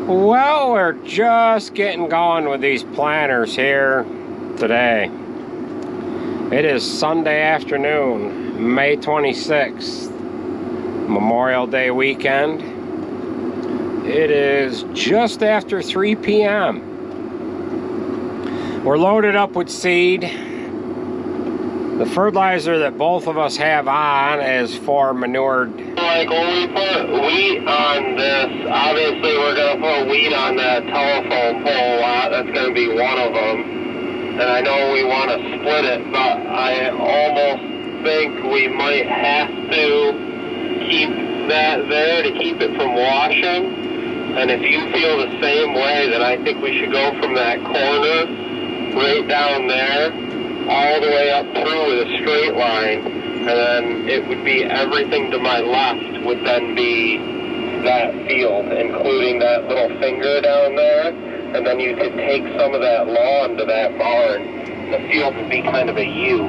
Well, we're just getting going with these planters here today. It is Sunday afternoon, May 26th, Memorial Day weekend. It is just after 3 p.m. We're loaded up with seed. The fertilizer that both of us have on is for manured. Like when we put wheat on this, obviously we're going to put wheat on that telephone pole lot. That's going to be one of them. And I know we want to split it, but I almost think we might have to keep that there to keep it from washing. And if you feel the same way, then I think we should go from that corner right down there all the way up through with a straight line, and then it would be everything to my left would then be that field, including that little finger down there, and then you could take some of that lawn to that barn. The field would be kind of a U.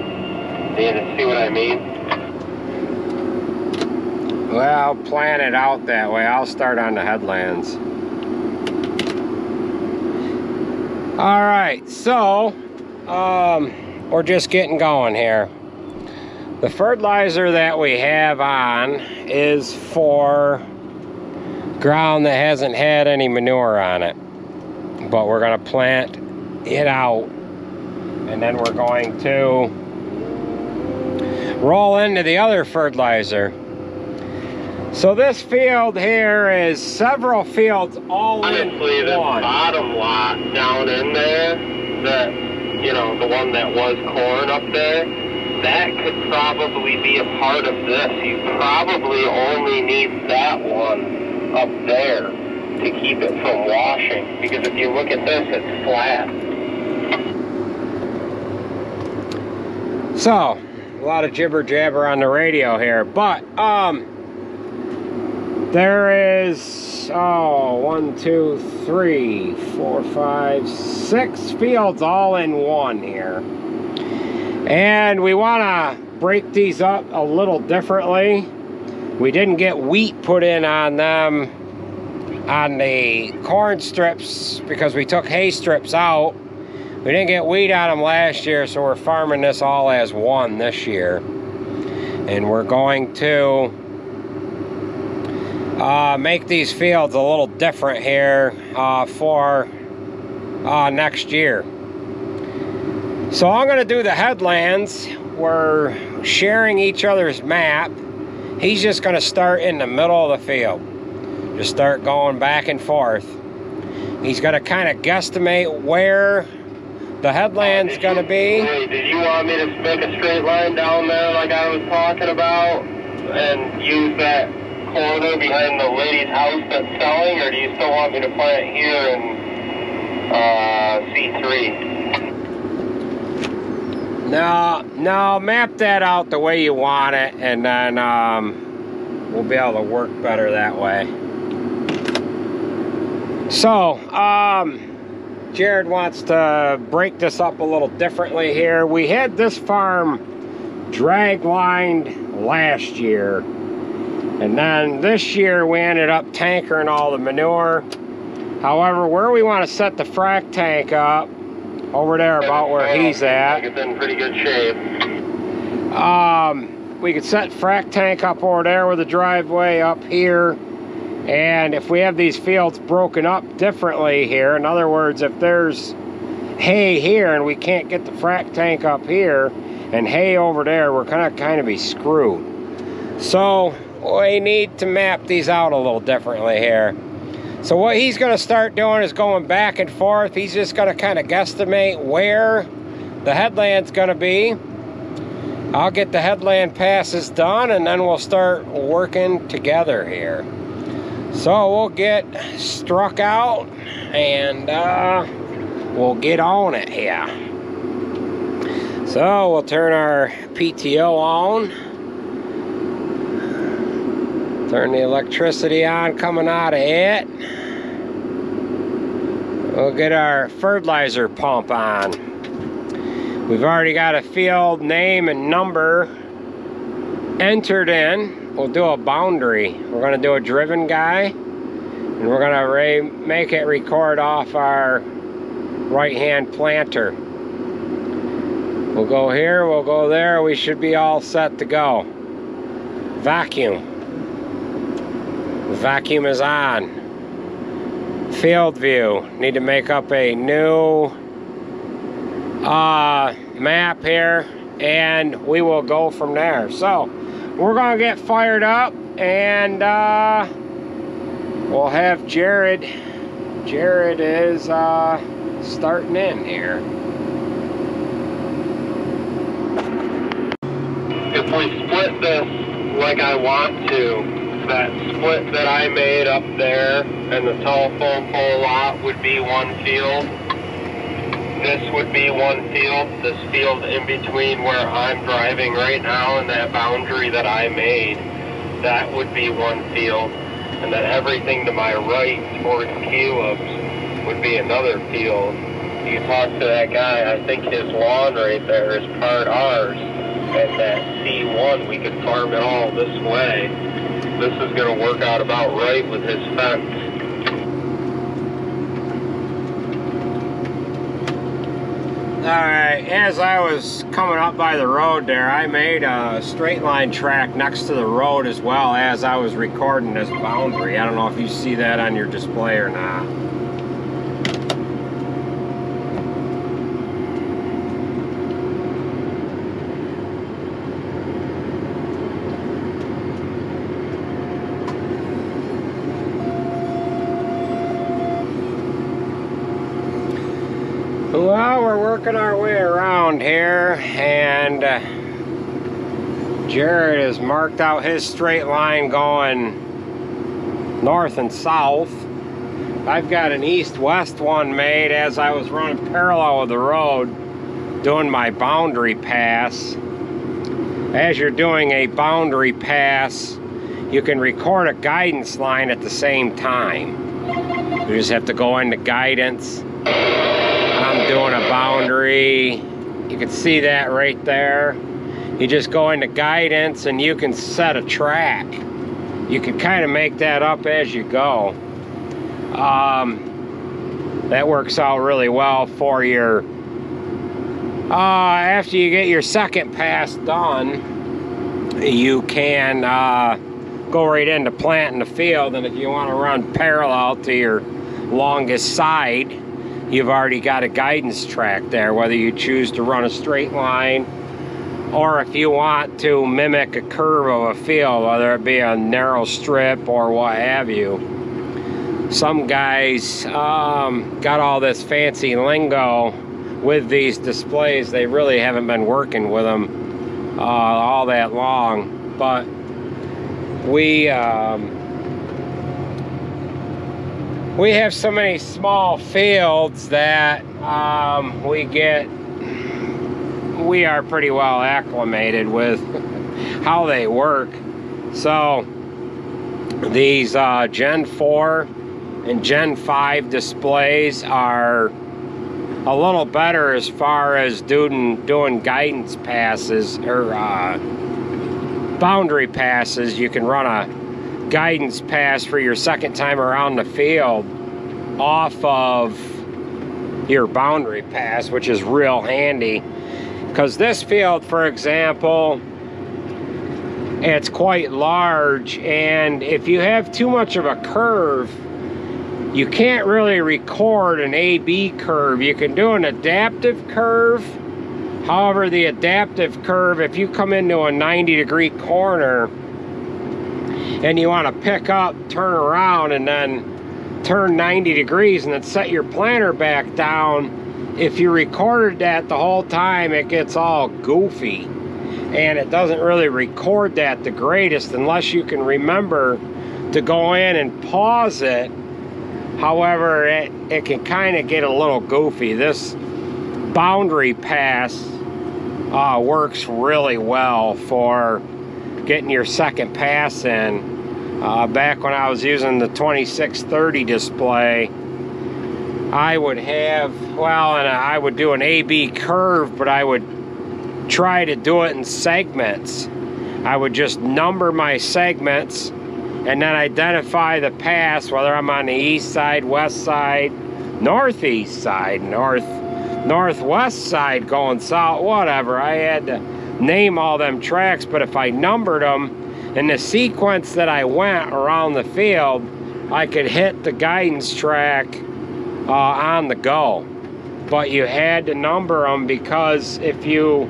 You see what I mean? Well, plan it out that way. I'll start on the headlands. All right, so we're just getting going here. The fertilizer that we have on is for ground that hasn't had any manure on it, but we're going to plant it out, and then we're going to roll into the other fertilizer. So this field here is several fields all honestly, in the one. bottom lot down in there, that, you know, the one that was corn up there, that could probably be a part of this. You probably only need that one up there to keep it from washing, because if you look at this, it's flat. So, a lot of jibber jabber on the radio here, but there is 1, 2, 3, 4, 5, 6 fields all in one here. And we want to break these up a little differently. We didn't get wheat put in on them on the corn strips because we took hay strips out. We didn't get wheat on them last year, so we're farming this all as one this year. And we're going to make these fields a little different here for next year. So I'm going to do the headlands. We're sharing each other's map. He's just going to start in the middle of the field. Just start going back and forth. He's going to kind of guesstimate where the headland's going to be. Wait, did you want me to make a straight line down there like I was talking about and use that corner behind the lady's house that's selling, or do you still want me to plant here in C3? No, map that out the way you want it, and then we'll be able to work better that way. So, Jared wants to break this up a little differently here. We had this farm drag lined last year, and then this year we ended up tankering all the manure. However, where we want to set the frac tank up, over there about where he's at. It's in pretty good shape. We could set frac tank up over there with the driveway up here. And if we have these fields broken up differently here, in other words, if there's hay here and we can't get the frac tank up here and hay over there, we're gonna kind of be screwed. So we need to map these out a little differently here. So what he's going to start doing is going back and forth. He's just going to kind of guesstimate where the headland's going to be. I'll get the headland passes done, and then we'll start working together here. So we'll get struck out, and we'll get on it here. So we'll turn our PTO on. Turn the electricity on coming out of it. We'll get our fertilizer pump on. We've already got a field name and number entered in. We'll do a boundary. We're going to do a driven guy And we're gonna make it record off our right-hand planter. We'll go here, we'll go there, we should be all set to go. Vacuum. The vacuum is on. Field view. Need to make up a new map here, and we will go from there. So we're gonna get fired up, and we'll have Jared. Jared is starting in here. If we split this like I want to, that split that I made up there and the telephone pole lot would be one field. This would be one field. This field in between where I'm driving right now and that boundary that I made, that would be one field. And then everything to my right towards Caleb's would be another field. You talk to that guy, I think his lawn right there is part ours. And that C1, we could farm it all this way. This is going to work out about right with his fence. Alright, as I was coming up by the road there, I made a straight line track next to the road as well as I was recording this boundary. I don't know if you see that on your display or not. Well, we're working our way around here, and Jared has marked out his straight line going north and south. I've got an east-west one made as I was running parallel with the road doing my boundary pass. As you're doing a boundary pass, you can record a guidance line at the same time. You just have to go into guidance. I'm doing a boundary. You can see that right there. You just go into guidance and you can set a track. You can kind of make that up as you go. That works out really well for your after you get your second pass done, you can go right into planting the field. And if you want to run parallel to your longest side, you've already got a guidance track there, whether you choose to run a straight line or if you want to mimic a curve of a field, whether it be a narrow strip or what have you. Some guys got all this fancy lingo with these displays. They really haven't been working with them all that long, but we have so many small fields that we are pretty well acclimated with how they work. So these Gen 4 and Gen 5 displays are a little better as far as doing guidance passes or boundary passes. You can run a guidance pass for your second time around the field off of your boundary pass, which is real handy, because this field, for example, it's quite large, and if you have too much of a curve, you can't really record an AB curve. You can do an adaptive curve. However, the adaptive curve, if you come into a 90-degree corner and you want to pick up, turn around, and then turn 90 degrees and then set your planter back down, if you recorded that the whole time, it gets all goofy. And it doesn't really record that the greatest unless you can remember to go in and pause it. However, it can kind of get a little goofy. This boundary pass works really well for getting your second pass in. Back when I was using the 2630 display, I would have, well, and I would do an AB curve, but I would try to do it in segments. I would just number my segments and then identify the pass, whether I'm on the east side, west side, northeast side, northwest side, going south, whatever. I had to name all them tracks, but if I numbered them in the sequence that I went around the field, I could hit the guidance track on the go. But you had to number them, because if you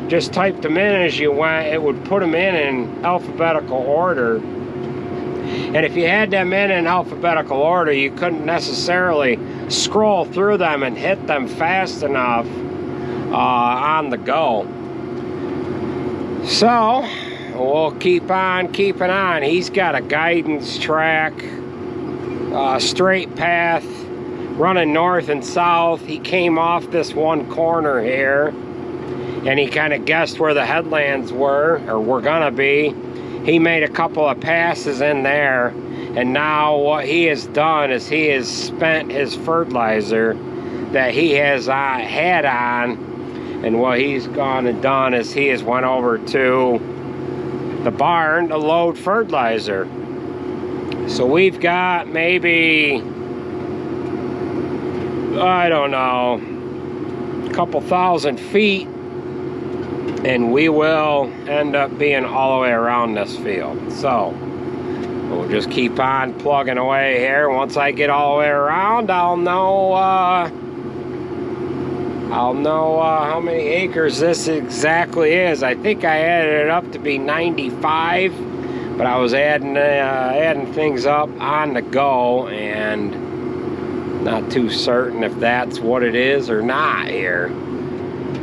just typed them in as you went, it would put them in alphabetical order. And if you had them in alphabetical order, you couldn't necessarily scroll through them and hit them fast enough on the go. So we'll keep on keeping on. He's got a guidance track, straight path, running north and south. He came off this one corner here, and he kind of guessed where the headlands were gonna be. He made a couple of passes in there, and now what he has done is he has spent his fertilizer that he has had on, and what he's gone and done is he has went over to the barn to load fertilizer. So we've got maybe, I don't know, a couple thousand feet, and we will end up being all the way around this field. So we'll just keep on plugging away here. Once I get all the way around, I'll know how many acres this exactly is. I think I added it up to be 95, but I was adding things up on the go, and not too certain if that's what it is or not here.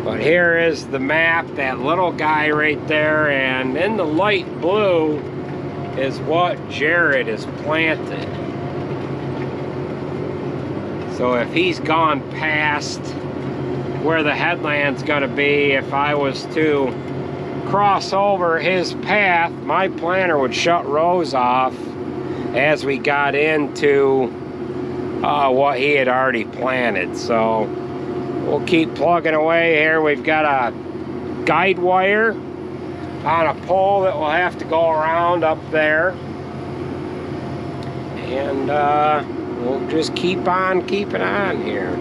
But here is the map, that little guy right there, and in the light blue is what Jared has planted. So if he's gone past where the headland's gonna be, if I was to cross over his path, my planter would shut rows off as we got into what he had already planted. So we'll keep plugging away here. We've got a guide wire on a pole that will have to go around up there, and we'll just keep on keeping on here.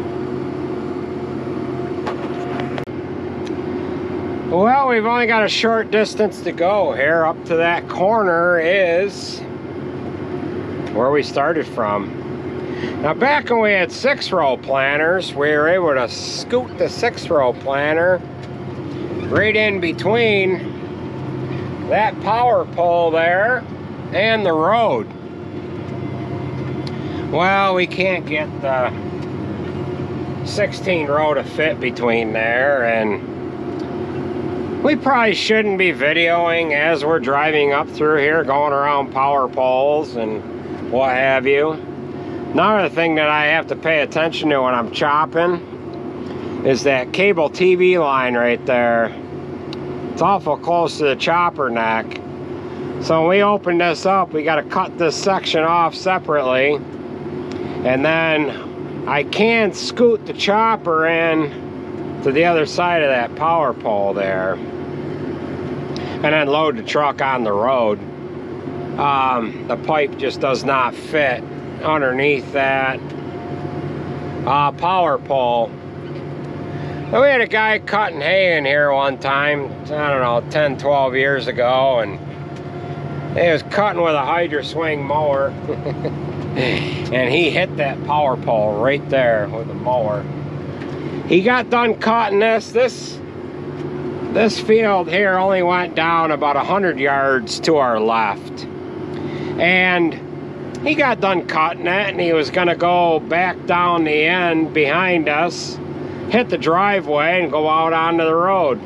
Well, we've only got a short distance to go here. Up to that corner is where we started from. Now, back when we had 6-row planters, we were able to scoot the 6-row planter right in between that power pole there and the road. Well, we can't get the 16-row to fit between there, and we probably shouldn't be videoing as we're driving up through here, going around power poles and what have you. Another thing that I have to pay attention to when I'm chopping is that cable TV line right there. It's awful close to the chopper neck. So when we open this up, we got to cut this section off separately, and then I can scoot the chopper in to the other side of that power pole there, and then load the truck on the road. The pipe just does not fit underneath that power pole. We had a guy cutting hay in here one time, I don't know, 10, 12 years ago, and he was cutting with a Hydra Swing mower, and he hit that power pole right there with the mower. He got done cutting this field here only went down about 100 yards to our left, and he got done cutting it, and he was gonna go back down the end behind us, hit the driveway, and go out onto the road.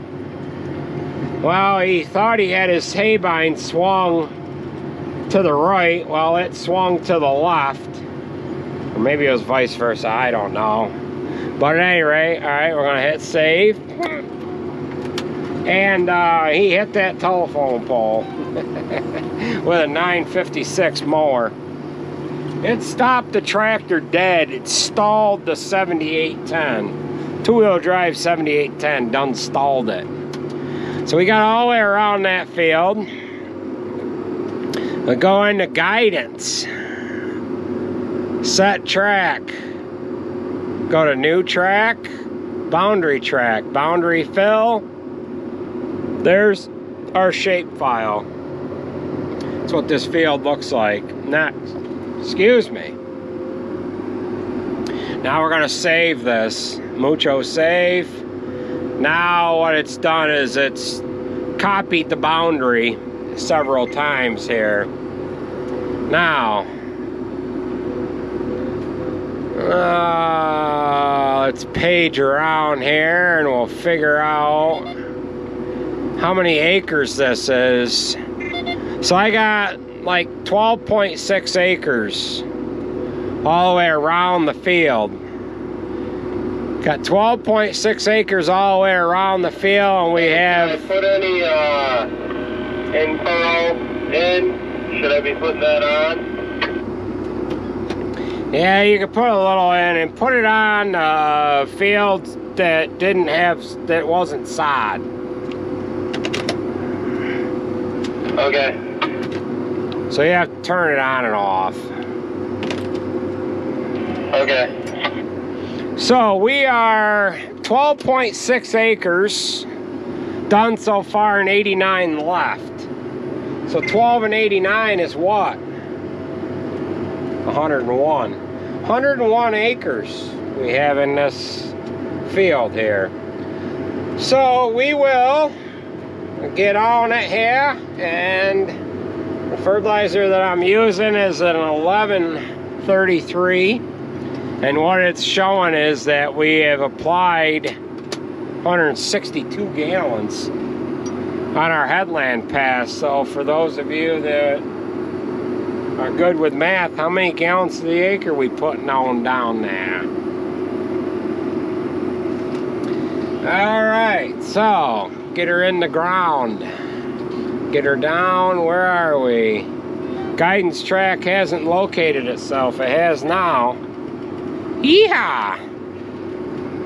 Well, he thought he had his hay bind swung to the right. Well, it swung to the left, or maybe it was vice versa, I don't know. But at any rate, all right, we're gonna hit save, and he hit that telephone pole with a 956 mower. It stopped the tractor dead. It stalled the 7810. Two-wheel drive 7810 done stalled it. So we got all the way around that field. We go into guidance. Set track. Go to new track. Boundary track. Boundary fill. There's our shape file. That's what this field looks like. Next. Excuse me. Now we're going to save this. Mucho save. Now what it's done is it's copied the boundary several times here. Now, let's page around here and we'll figure out how many acres this is. So I got like 12.6 acres all the way around the field. Got 12.6 acres all the way around the field, and we have... Did I put any info in? Should I be putting that on? Yeah, you can put a little in and put it on fields that didn't have, that wasn't sod. Okay. So you have to turn it on and off. Okay. So we are 12.6 acres done so far and 89 left. So 12 and 89 is what? 101. 101 acres we have in this field here. So we will get on it here, and the fertilizer that I'm using is an 1133. And what it's showing is that we have applied 162 gallons on our headland pass. So for those of you that are good with math, how many gallons to the acre we putting on down there? All right, so get her in the ground. Get her down. Where are we? Guidance track hasn't located itself. It has now. Yeehaw!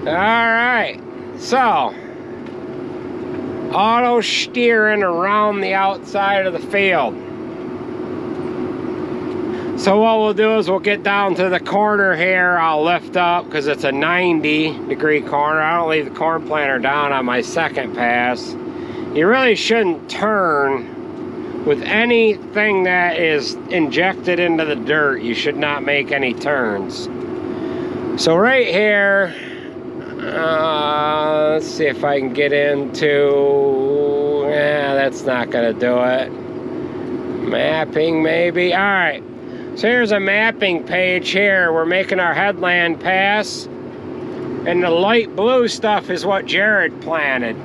Alright, so auto steering around the outside of the field. So what we'll do is we'll get down to the corner here. I'll lift up because it's a 90-degree corner. I don't leave the corn planter down on my second pass. You really shouldn't turn with anything that is injected into the dirt. You should not make any turns. So right here, let's see if I can get into, that's not gonna do it. Mapping maybe, all right. So here's a mapping page here. We're making our headland pass, and the light blue stuff is what Jared planted.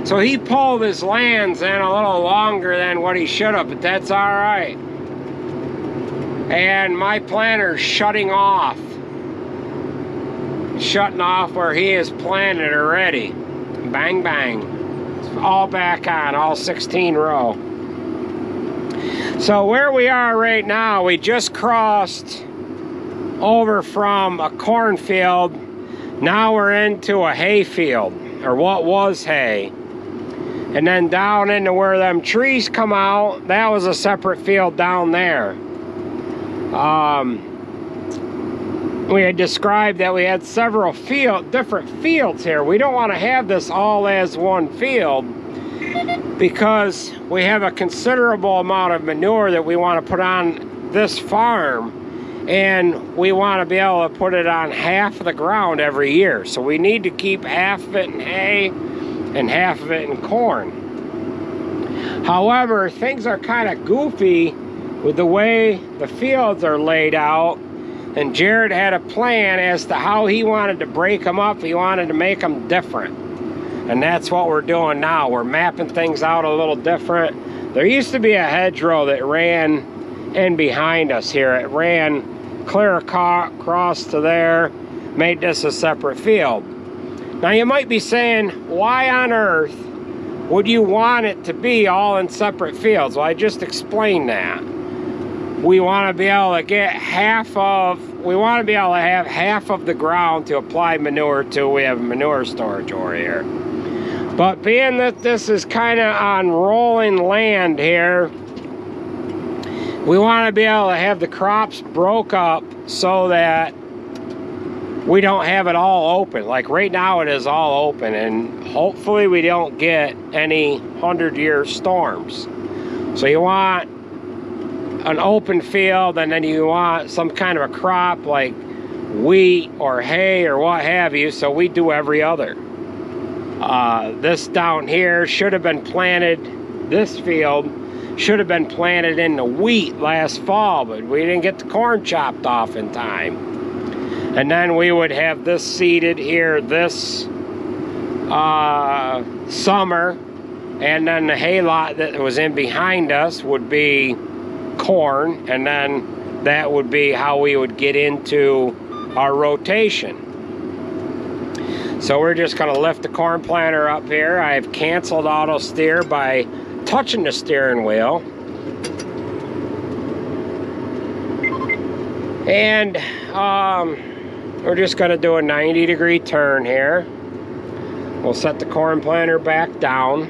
So he pulled his lands in a little longer than what he should have, but that's all right. And my planter's shutting off where he is planted already. Bang, bang. It's all back on, all 16 row. So where we are right now, we just crossed over from a cornfield. Now we're into a hay field, or what was hay. And then down into where them trees come out, that was a separate field down there. We had described that we had several different fields here. We don't want to have this all as one field because we have a considerable amount of manure that we want to put on this farm, and we want to be able to put it on half of the ground every year. So we need to keep half of it in hay and half of it in corn. However, things are kind of goofy with the way the fields are laid out. And Jared had a plan as to how he wanted to break them up. He wanted to make them different. And that's what we're doing now. We're mapping things out a little different. There used to be a hedgerow that ran in behind us here. It ran clear across to there, made this a separate field. Now you might be saying, why on earth would you want it to be all in separate fields? Well, I just explained that. We want to be able to get we want to be able to have half of the ground to apply manure to. We have manure storage over here. But being that this is kind of on rolling land here, We want to be able to have the crops broke up so that we don't have it all open. Like right now it is all open, and hopefully we don't get any 100-year storms. So you want an open field, and then you want some kind of a crop like wheat or hay or what have you, so we do every other. This down here should have been planted, this field should have been planted into wheat last fall, but we didn't get the corn chopped off in time. And then we would have this seeded here this summer, and then the hay lot that was in behind us would be corn, and then that would be how we would get into our rotation. So we're just going to lift the corn planter up here. I've canceled auto steer by touching the steering wheel. And we're just going to do a 90-degree turn here. We'll set the corn planter back down.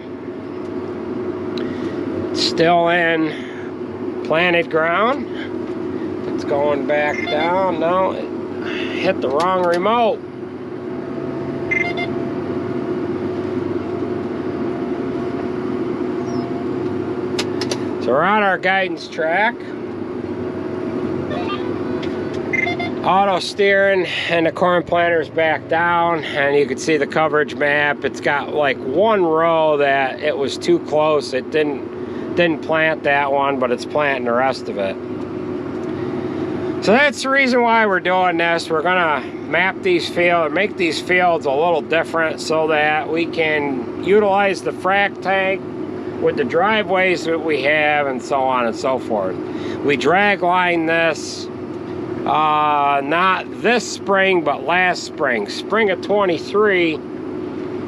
It's still in planted ground. It's going back down. No, it hit the wrong remote. So we're on our guidance track. Auto steering, and the corn planter's back down, and you can see the coverage map. It's got like one row that it was too close. It didn't plant that one, but it's planting the rest of it. So that's the reason why we're doing this. We're gonna map these fields, make these fields a little different so that we can utilize the frac tank with the driveways that we have, and so on and so forth. We drag line this, not this spring, but last spring, spring of 23,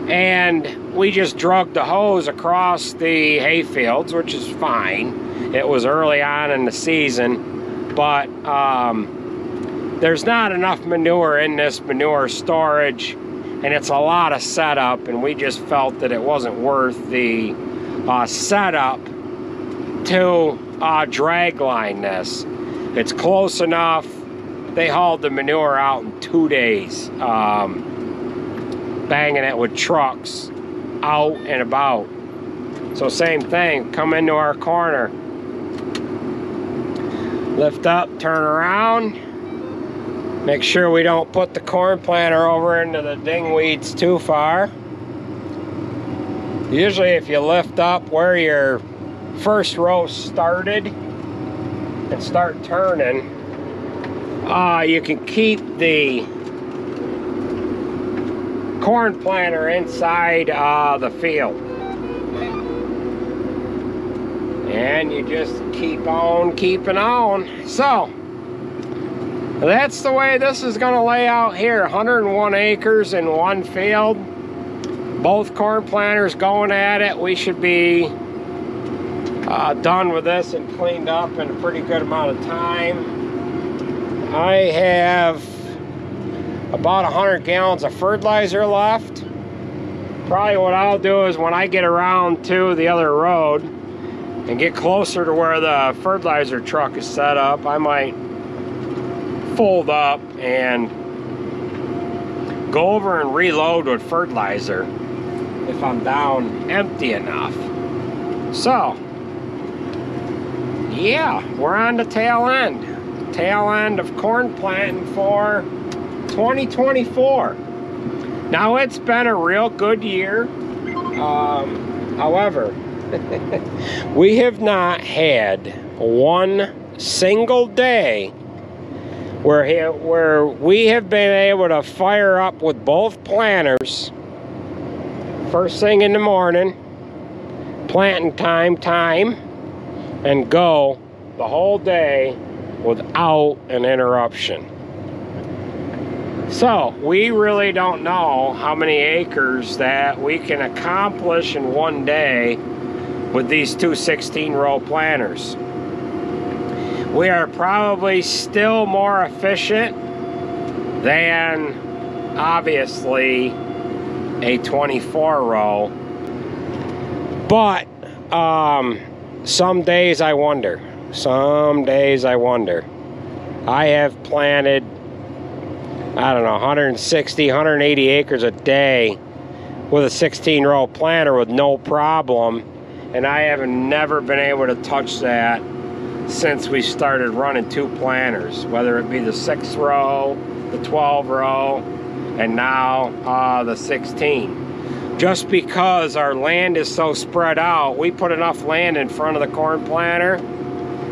and we just drug the hose across the hay fields, which is fine. It was early on in the season, but there's not enough manure in this manure storage, and it's a lot of setup, and we just felt that it wasn't worth the setup to drag line this. It's close enough. They hauled the manure out in 2 days, banging it with trucks out and about. So same thing, come into our corner, lift up, turn around, make sure we don't put the corn planter over into the dingweeds too far. Usually if you lift up where your first row started and start turning, you can keep the corn planter inside the field. And you just keep on keeping on. So, that's the way this is going to lay out here. 101 acres in one field. Both corn planters going at it. We should be done with this and cleaned up in a pretty good amount of time. I have about 100 gallons of fertilizer left. Probably what I'll do is when I get around to the other road and get closer to where the fertilizer truck is set up, I might fold up and go over and reload with fertilizer if I'm down empty enough. So, yeah, we're on the tail end of corn planting for 2024. Now, it's been a real good year. However, we have not had one single day where we have been able to fire up with both planters first thing in the morning, planting time, and go the whole day without an interruption. So, we really don't know how many acres that we can accomplish in one day with these two 16-row planters. We are probably still more efficient than, obviously, a 24-row. But, some days I wonder. Some days I wonder. I have planted, I don't know, 160, 180 acres a day with a 16-row planter with no problem, and I have never been able to touch that since we started running 2 planters, whether it be the 6-row, the 12-row, and now the 16. Just because our land is so spread out, we put enough land in front of the corn planter,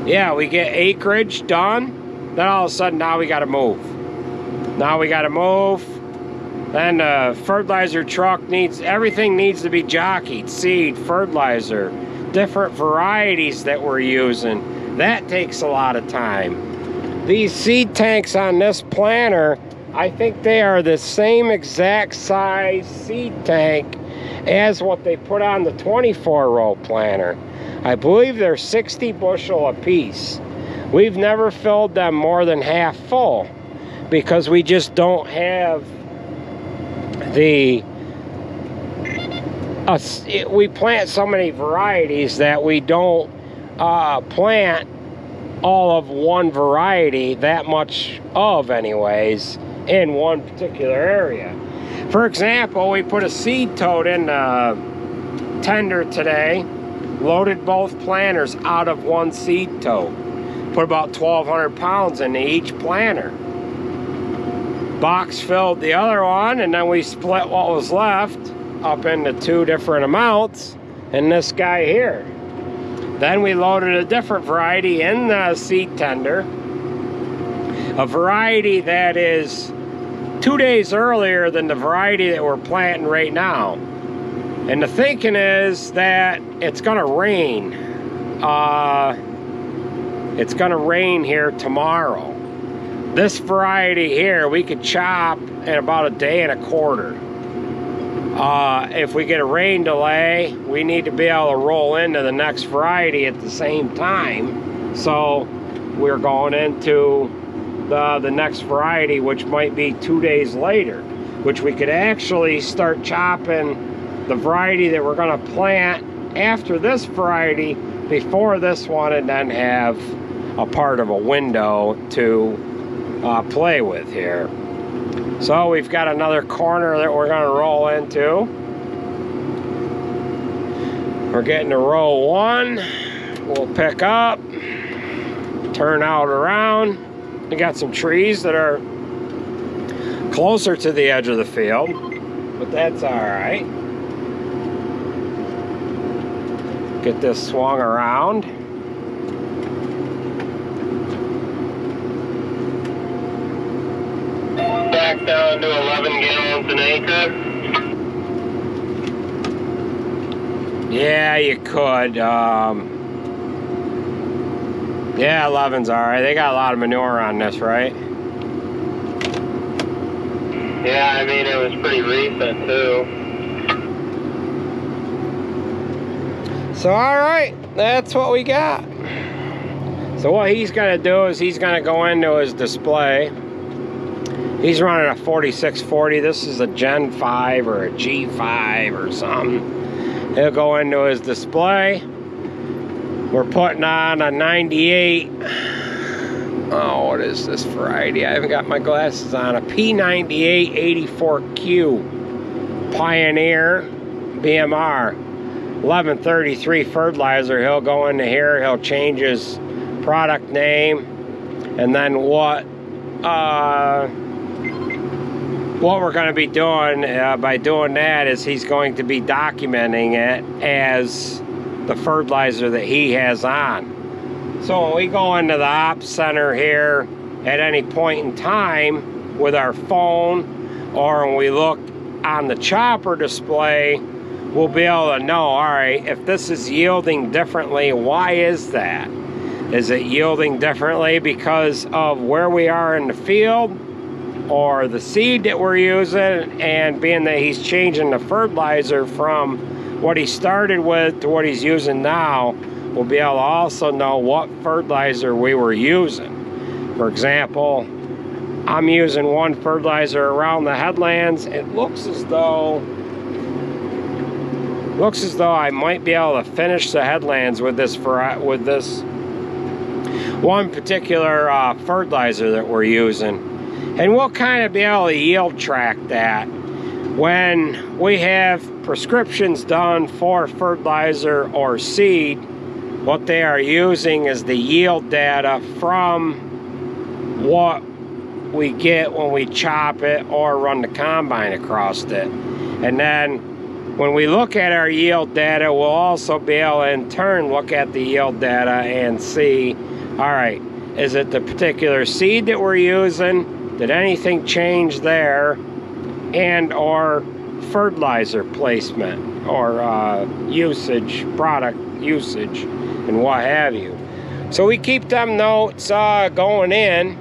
yeah, we get acreage done, then all of a sudden now we got to move. Now we got to move. Then the fertilizer truck everything needs to be jockeyed. Seed, fertilizer, different varieties that we're using. That takes a lot of time. These seed tanks on this planter, I think they are the same exact size seed tank as what they put on the 24-row planter. I believe they're 60 bushel a piece. We've never filled them more than half full because we just don't have we plant so many varieties that we don't plant all of one variety that much of anyways in one particular area. For example, we put a seed tote in the tender today, loaded both planters out of one seed tote, put about 1,200 pounds into each planter. Box filled the other one, and then we split what was left up into 2 different amounts in this guy here. Then we loaded a different variety in the seed tender, a variety that is 2 days earlier than the variety that we're planting right now. And the thinking is that it's gonna rain. It's gonna rain here tomorrow. This variety here, we could chop in about a day and a quarter. If we get a rain delay, we need to be able to roll into the next variety at the same time. So we're going into the next variety, which might be 2 days later, which we could actually start chopping the variety that we're gonna plant after this variety before this one, and then have a part of a window to play with here. So we've got another corner that we're going to roll into. We're getting to row 1. We'll pick up, turn out around. We got some trees that are closer to the edge of the field, but that's all right. Get this swung around. Back down to 11 gallons an acre. Yeah, you could. Yeah, 11's all right. They got a lot of manure on this, right? Yeah, I mean, it was pretty recent, too. So, all right, that's what we got. So what he's going to do is he's going to go into his display. He's running a 4640. This is a Gen 5 or a G5 or something. He'll go into his display. We're putting on a 98. Oh, what is this variety? I haven't got my glasses on. A P98 84Q Pioneer BMR 1133 fertilizer. He'll go into here. He'll change his product name, and then what we're going to be doing by doing that is he's going to be documenting it as the fertilizer that he has on. So when we go into the ops center here at any point in time with our phone, or when we look on the chopper display, we'll be able to know, all right, if this is yielding differently, why is that? Is it yielding differently because of where we are in the field, or the seed that we're using? And being that he's changing the fertilizer from what he started with to what he's using now, we'll be able to also know what fertilizer we were using. For example, I'm using one fertilizer around the headlands. It looks as though I might be able to finish the headlands with this one particular fertilizer that we're using. And we'll kind of be able to yield track that. When we have prescriptions done for fertilizer or seed, what they are using is the yield data from what we get when we chop it or run the combine across it. And then when we look at our yield data, we'll also be able to in turn look at the yield data and see, all right, is it the particular seed that we're using? Did anything change there? And or fertilizer placement or usage, product usage, and what have you. So we keep them notes going in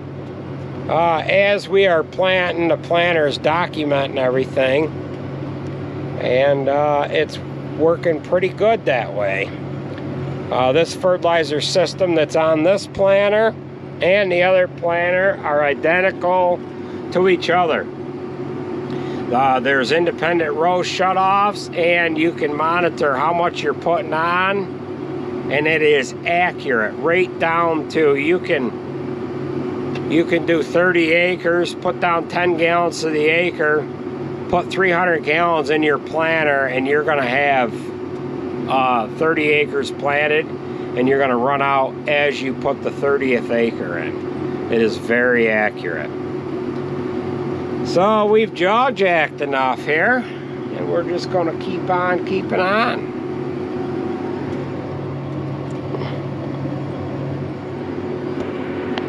as we are planting. The planner's documenting everything, and it's working pretty good that way. This fertilizer system that's on this planner and the other planner are identical to each other. There's independent row shutoffs, and you can monitor how much you're putting on, and it is accurate right down to you can do 30 acres, put down 10 gallons to the acre, put 300 gallons in your planner, and you're going to have 30 acres planted, and you're going to run out as you put the 30th acre in. It is very accurate. So we've jaw jacked enough here, and we're just going to keep on keeping on.